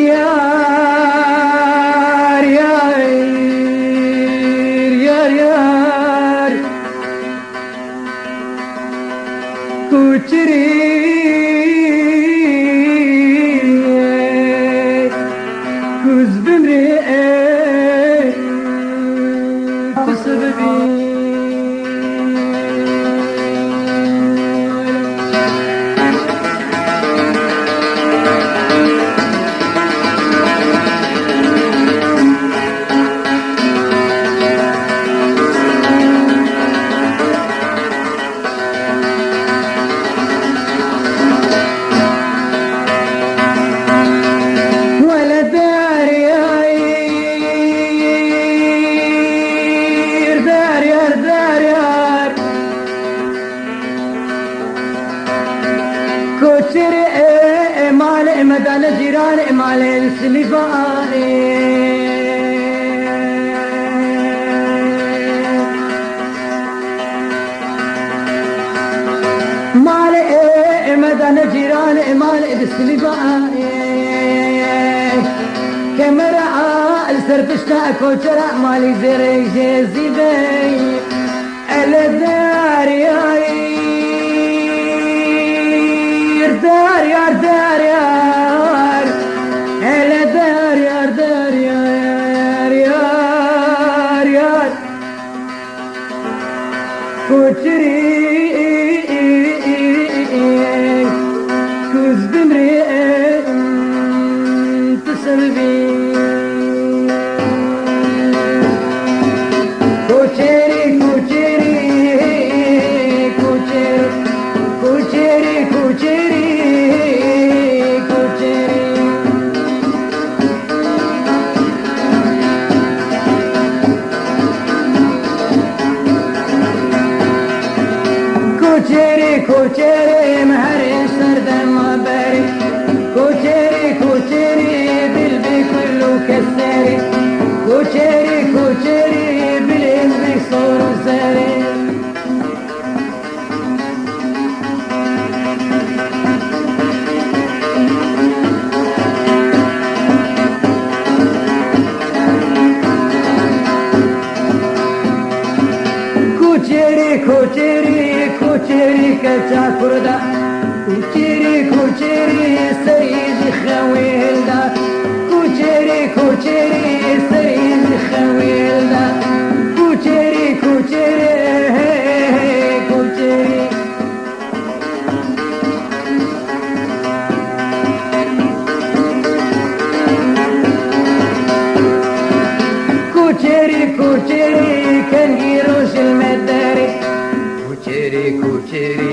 Yar yar yar yar Kuchri Kuz bimri Kusbibi كوتشري مال مدان جيران مال السليفاني مال مدان جيران مال السليفاني كاميرا السربشتا كوتشرا مالي زيري جيزي بي الداري دار يار دار يار هلا دار يار دار يار يار يار كوتشري كوز بمري تسلبي كوتشري كوتشري كوتشري كوتشري كوتشري كوتشري مهري سرد ما باري كوتشري كوتشري بالبي كله كساري كوتشري كوتشري بالإنزي صور ساري كوتشري كوتشري كوتشري كتا كردا كوتشري كوتشري سريج خويلدا كوتشري كوتشري سريج خويلدا كوتشري كوتشري كوتشري كوتشري كوتشري كان يروش المداري كوتشري كوتشري